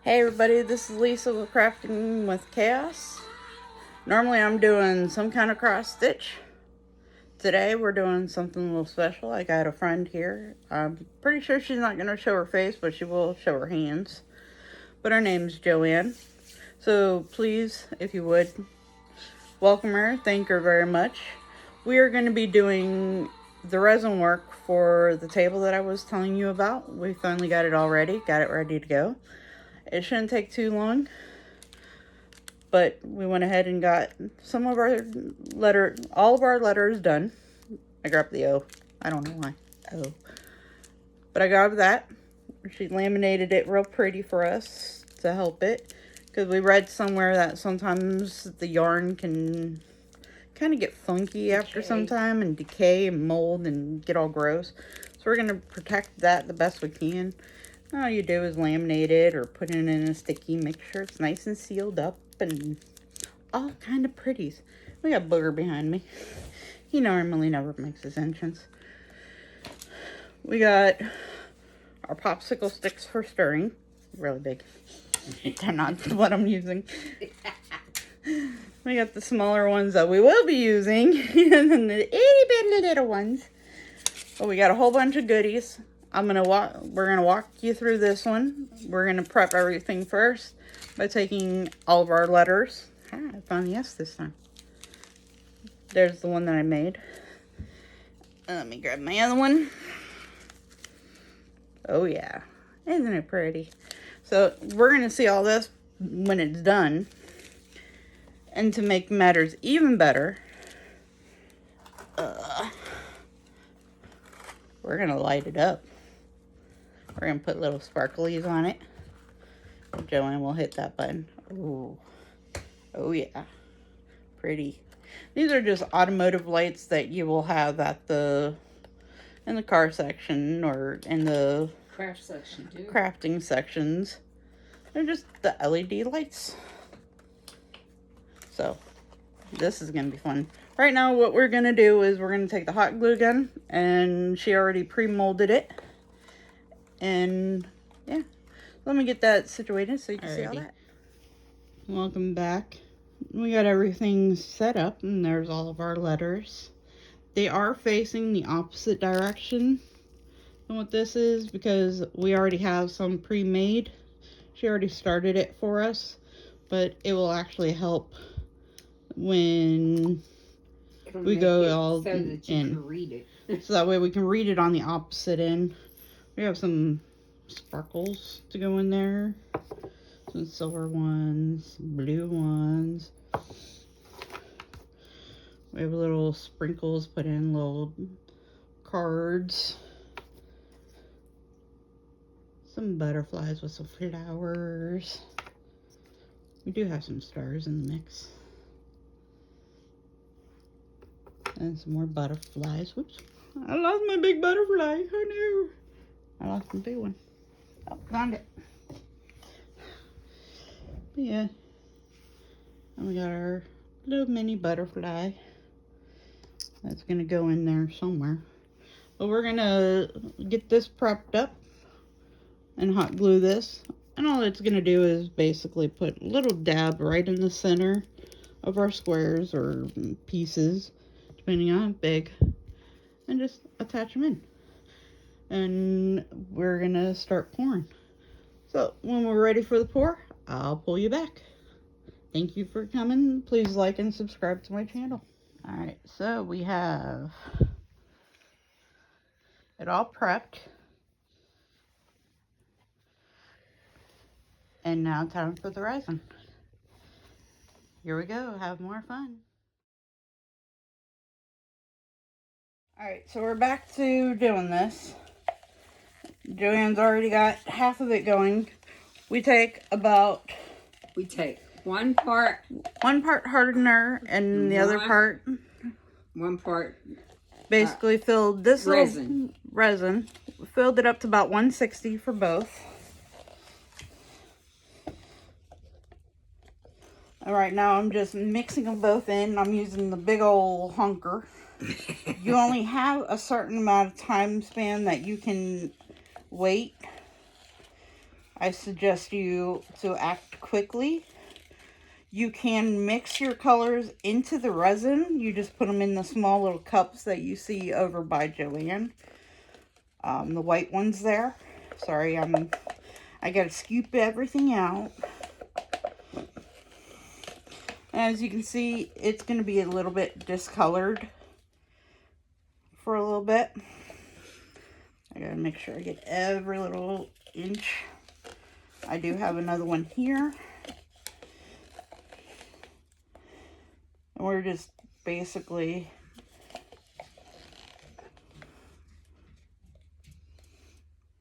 Hey everybody, this is Lisa with Crafting with Chaos. Normally I'm doing some kind of cross stitch. Today we're doing something a little special. I got a friend here. I'm pretty sure she's not going to show her face, but she will show her hands. But her name's Joanne. So please, if you would, welcome her. Thank her very much. We are going to be doing the resin work for the table that I was telling you about. We finally got it all ready. Got it ready to go. It shouldn't take too long, but we went ahead and got some of our all of our letters done. I grabbed the O. I don't know why. O. But I grabbed that. She laminated it real pretty for us to help it. Because we read somewhere that sometimes the yarn can kind of get funky after some time and decay and mold and get all gross. So we're going to protect that the best we can. All you do is laminate it or put it in a sticky, make sure it's nice and sealed up and all kind of pretties. We got Booger behind me. He normally never makes his entrance. We got our popsicle sticks for stirring. Really big. They're not what I'm using. We got the smaller ones that we will be using. And then the itty bitty little ones. But we got a whole bunch of goodies. We're gonna walk you through this one. We're gonna prep everything first by taking all of our letters. I found the S this time. There's the one that I made. Let me grab my other one. Oh yeah, isn't it pretty? So we're gonna see all this when it's done. And to make matters even better, we're gonna light it up. We're going to put little sparklies on it. Joanne will hit that button. Ooh. Oh, yeah. Pretty. These are just automotive lights that you will have in the car section or in the craft section too. Crafting sections. They're just the LED lights. So, this is going to be fun. Right now, what we're going to do is we're going to take the hot glue gun, and she already pre-molded it. And yeah, let me get that situated so you can see all that. Welcome back. We got everything set up, and there's all of our letters. They are facing the opposite direction than what this is because we already have some pre-made. She already started it for us, but it will actually help when we go all so that you can read it. So that way we can read it on the opposite end. We have some sparkles to go in there. Some silver ones, blue ones. We have little sprinkles put in, little cards. Some butterflies with some flowers. We do have some stars in the mix. And some more butterflies. Whoops. I lost my big butterfly. Oh no. I lost the big one. Oh, found it. But yeah. And we got our little mini butterfly. That's going to go in there somewhere. But we're going to get this prepped up and hot glue this. And all it's going to do is basically put a little dab right in the center of our squares or pieces, depending on how big. And just attach them in. And we're gonna start pouring. So when we're ready for the pour, I'll pull you back. Thank you for coming. Please like and subscribe to my channel. Alright, so we have it all prepped. And now time for the resin. Here we go, have more fun. Alright, so we're back to doing this. Joanne's already got half of it going. We take one part hardener and the other part basically filled this resin. Filled it up to about 160 for both. All right, now I'm just mixing them both in. I'm using the big old hunker. You only have a certain amount of time span that you can wait I suggest you to act quickly. You can mix your colors into the resin. You just put them in the small little cups that you see over by Joanne. The white ones there. Sorry, I gotta scoop everything out. As you can see, it's gonna be a little bit discolored for a little bit. I gotta make sure I get every little inch. I do have another one here. And we're just basically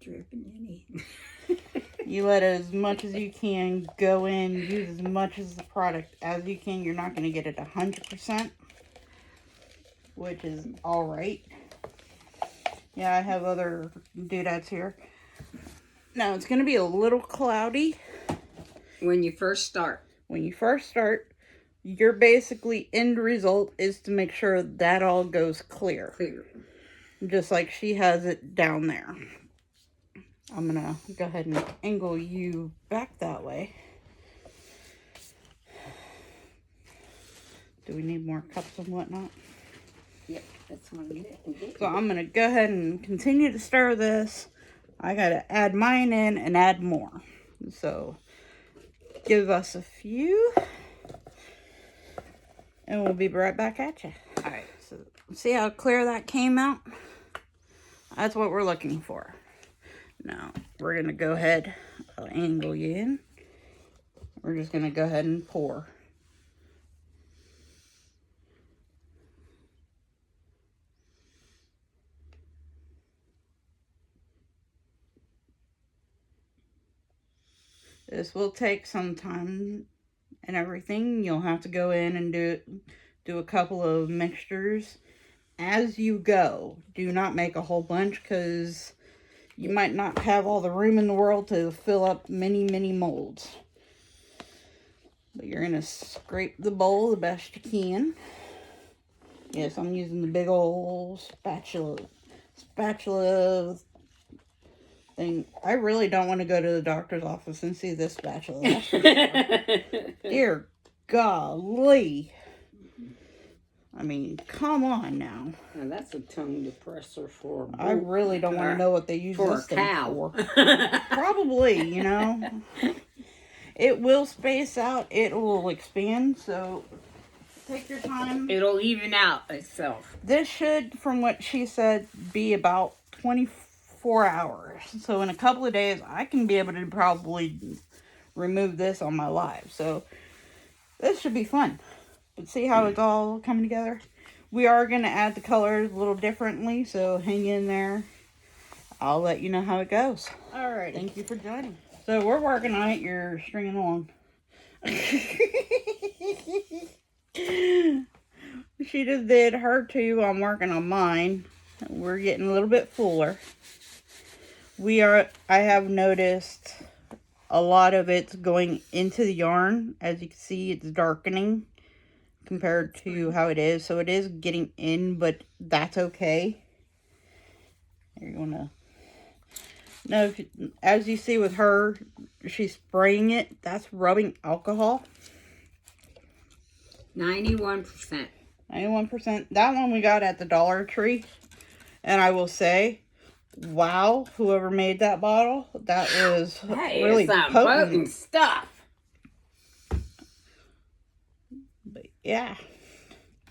dripping any. you let as much as you can go in, use as much of the product as you can. You're not going to get it 100%, which is all right. Yeah, I have other doodads here. Now, it's going to be a little cloudy. When you first start. When you first start, your basically end result is to make sure that all goes clear. Clear. Just like she has it down there. I'm going to go ahead and angle you back that way. Do we need more cups and whatnot? Yep, that's what I'm getting. So I'm going to go ahead and continue to stir this. I got to add mine in and add more. So give us a few. And we'll be right back at you. Alright, so see how clear that came out? That's what we're looking for. Now, we're going to go ahead, I'll angle you in. We're just going to go ahead and pour. This will take some time and everything. You'll have to go in and do a couple of mixtures as you go. Do not make a whole bunch because you might not have all the room in the world to fill up many molds. But you're going to scrape the bowl the best you can. Yes, I'm using the big old spatula thing. I really don't want to go to the doctor's office and see this spatula. Dear golly. I mean, come on now. Now that's a tongue depressor for a I really don't want to know what they use for this a thing cow. for. Probably, you know. It will space out. It will expand. So take your time. It'll even out itself. This should, from what she said, be about 24 hours. So in a couple of days, I can be able to probably remove this on my live. So this should be fun. But see how it's all coming together? We are going to add the colors a little differently, so hang in there. I'll let you know how it goes. Alright, thank you for joining. So we're working on it. You're stringing along. She just did her two. I'm working on mine. We're getting a little bit fuller. I have noticed a lot of it's going into the yarn. As you can see, it's darkening compared to how it is. So it is getting in, but that's okay. You're gonna know, as you see with her, she's spraying it. That's rubbing alcohol. 91%. 91%. That one we got at the Dollar Tree. And I will say, wow, whoever made that bottle, that was really some potent stuff. But yeah.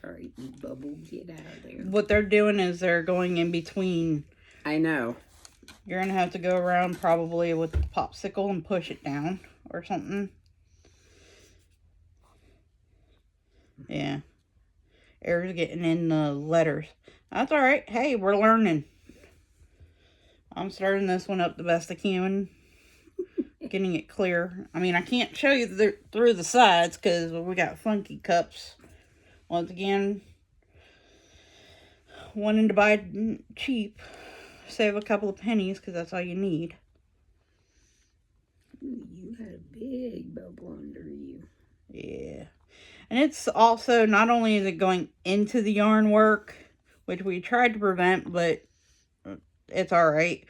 Alright, you bubble, get out of there. What they're doing is they're going in between. I know. You're going to have to go around probably with the popsicle and push it down or something. Yeah. Air's getting in the letters. That's alright. Hey, we're learning. I'm starting this one up the best I can. Getting it clear. I mean, I can't show you through the sides because we got funky cups. Once again, wanting to buy cheap. Save a couple of pennies because that's all you need. You had a big bubble under you. Yeah. And it's also, not only is it going into the yarn work, which we tried to prevent, but it's alright.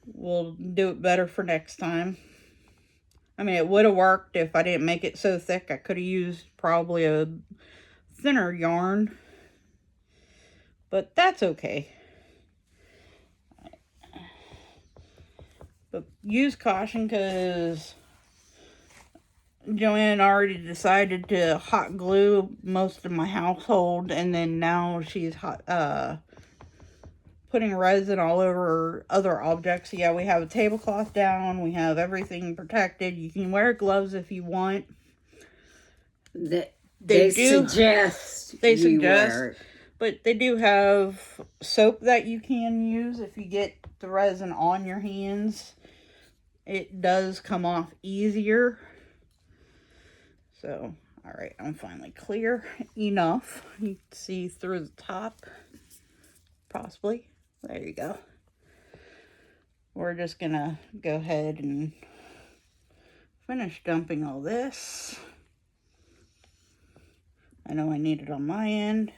We'll do it better for next time. I mean, it would have worked if I didn't make it so thick. I could have used probably a thinner yarn, but that's okay. But use caution, because Joanne already decided to hot glue most of my household, and then now she's putting resin all over other objects. Yeah, we have a tablecloth down. We have everything protected. You can wear gloves if you want. They suggest wear it. But they do have soap that you can use if you get the resin on your hands. It does come off easier. So, all right, I'm finally clear enough. You can see through the top, possibly. There you go. We're just gonna go ahead and finish dumping all this. I know I need it on my end.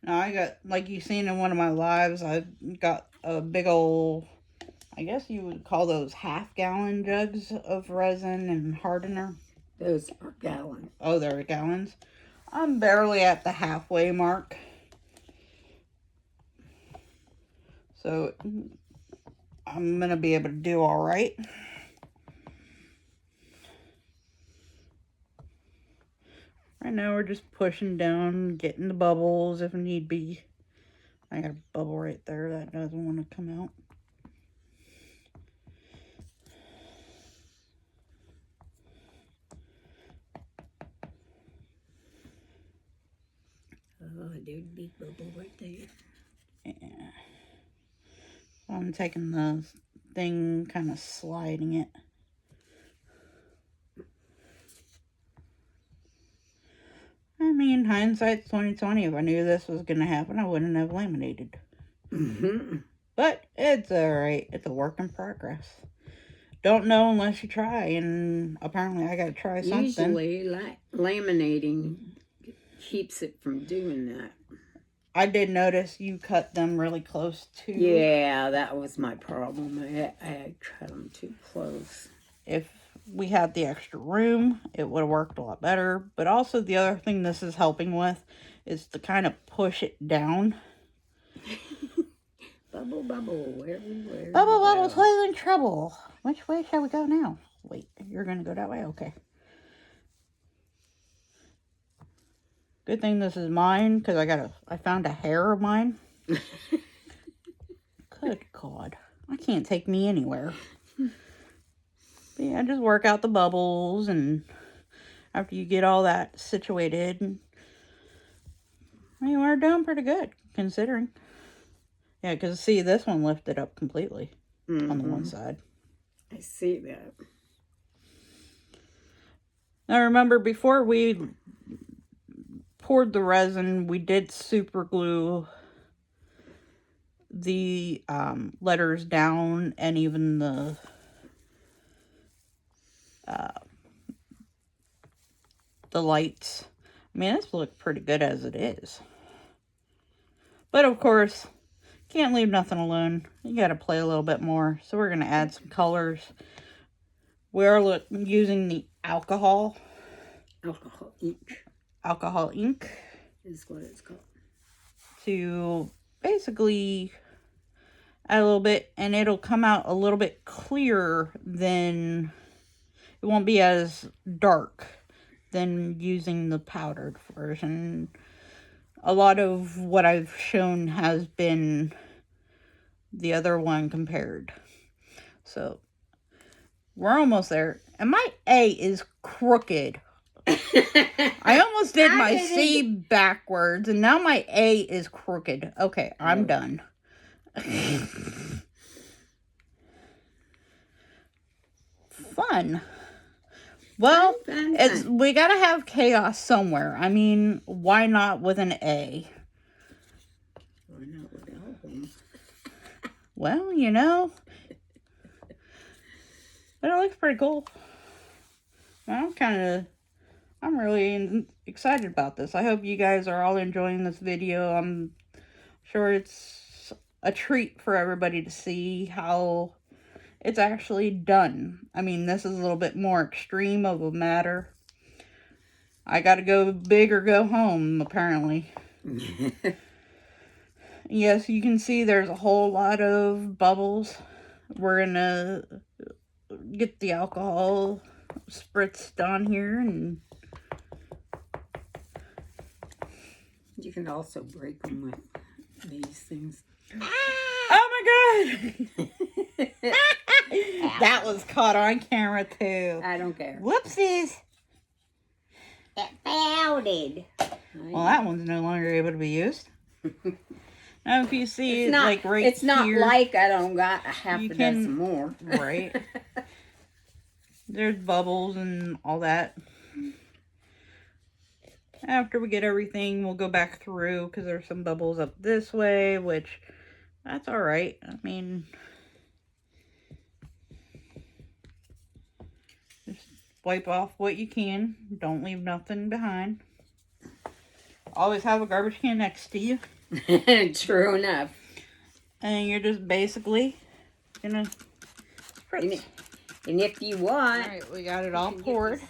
Now I got, like you seen in one of my lives, I got a big old, I guess you would call those half-gallon jugs of resin and hardener. Those are gallons. Oh, they're gallons. I'm barely at the halfway mark. So I'm going to be able to do all right. Right now we're just pushing down, getting the bubbles if need be. I got a bubble right there that doesn't want to come out. Oh, there's a big bubble right there. Yeah. I'm taking the thing, kind of sliding it. I mean, hindsight's 2020. If I knew this was going to happen, I wouldn't have laminated. But it's alright. It's a work in progress. Don't know unless you try, and apparently I got to try something. Usually, laminating keeps it from doing that. I did notice you cut them really close too. Yeah, that was my problem. I cut them too close. If we had the extra room, it would have worked a lot better. But also the other thing this is helping with is to kind of push it down. Bubble, bubble, everywhere. Bubble, bubble, toilet in trouble. Which way shall we go now? Wait, you're going to go that way? Okay. Good thing this is mine, because I found a hair of mine. Good God. I can't take me anywhere. But yeah, just work out the bubbles, and after you get all that situated, I mean, we're doing pretty good, considering. Yeah, because see, this one lifted up completely on the one side. I see that. Now remember, before we poured the resin, we did super glue the letters down, and even the lights. I mean, this looks pretty good as it is. But of course, can't leave nothing alone. You got to play a little bit more. So we're going to add some colors. We are using the alcohol. Alcohol ink. Is what it's called. To basically add a little bit, and it'll come out a little bit clearer than, it won't be as dark than using the powdered version. A lot of what I've shown has been the other one compared. So we're almost there. And my A is crooked. I almost did my C backwards, and now my A is crooked. Okay, I'm done. Fun. Well, we gotta have chaos somewhere. I mean, why not with an A? Why not with album? Well, you know. But it looks pretty cool. I'm kind of I'm really excited about this. I hope you guys are all enjoying this video. I'm sure it's a treat for everybody to see how it's actually done. I mean, this is a little bit more extreme of a matter. I gotta go big or go home, apparently. Yes, you can see there's a whole lot of bubbles. We're gonna get the alcohol spritzed on here, and You can also break them with these things. oh my god! That was caught on camera too. I don't care. Whoopsies! It folded. Well, that one's no longer able to be used. Now, if you see It's not, like right it's not here, like I don't got a half you a can- dozen more. right? There's bubbles and all that. After we get everything, we'll go back through because there's some bubbles up this way, which that's all right. I mean, just wipe off what you can. Don't leave nothing behind. Always have a garbage can next to you. True enough. And you're just basically gonna spritz. And if you want, Alright, we got it all poured.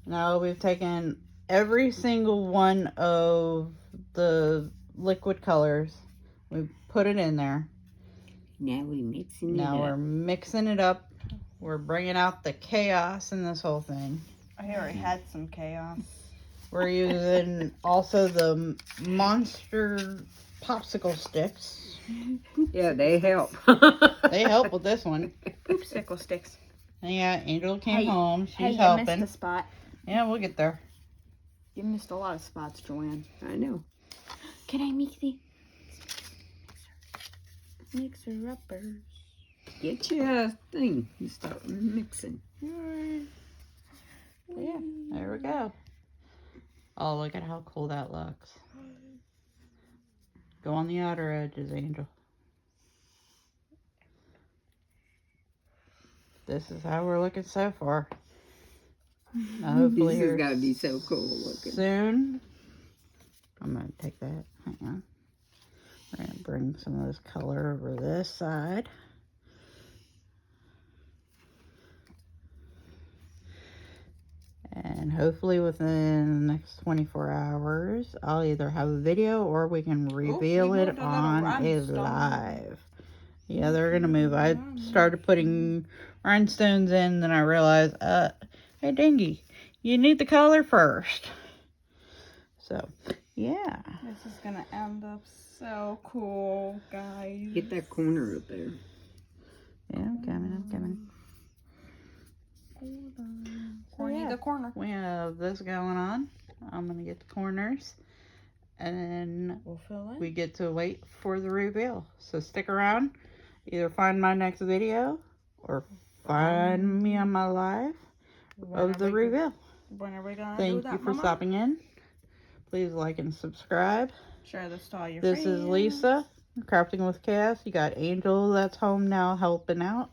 Now we've taken every single one of the liquid colors. We put it in there. now we're mixing it Now we're up. mixing it up. We're bringing out the chaos in this whole thing. I already had some chaos. We're using also the monster popsicle sticks. Yeah, they help. They help with this one. Poopsicle sticks. And yeah, Angel came Hey, home. She's Hey, you helping. missed a spot. Yeah, we'll get there. You missed a lot of spots, Joanne. I know. Can I mix the mixer uppers? Get your thing. You start mixing. Yeah, there we go. Oh, look at how cool that looks. Go on the outer edges, Angel. This is how we're looking so far. Now, hopefully This has here got to be so cool looking. soon. I'm going to take that. Hang on. We're going to bring some of this color over this side. And hopefully within the next 24 hours, I'll either have a video or we can reveal we it moved a little on a rhinestone. live. Yeah, they're going to move. I started putting rhinestones in, then I realized, hey, Dingy, you need the color first. So, yeah. This is gonna end up so cool, guys. Get that corner up there. Yeah, I'm coming. Corny yeah. the corner. We have this going on. I'm going to get the corners. And then We'll fill in. we get to wait for the reveal. So stick around. Either find my next video or find me on my live of the reveal. When are we gonna do Thank that, you for Mama? stopping in. Please like and subscribe. Share this to all your This friends. is Lisa, Crafting with Chaos. You got Angel that's home now helping out.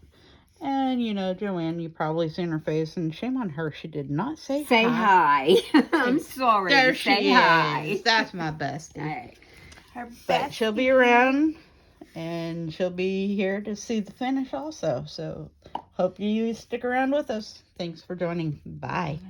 And, you know, Joanne, you probably seen her face, and shame on her. She did not say Say hi. I'm sorry. There she Say is. hi. That's my bestie. Hey. Her But she'll be around, and she'll be here to see the finish also. So, hope you stick around with us. Thanks for joining. Bye.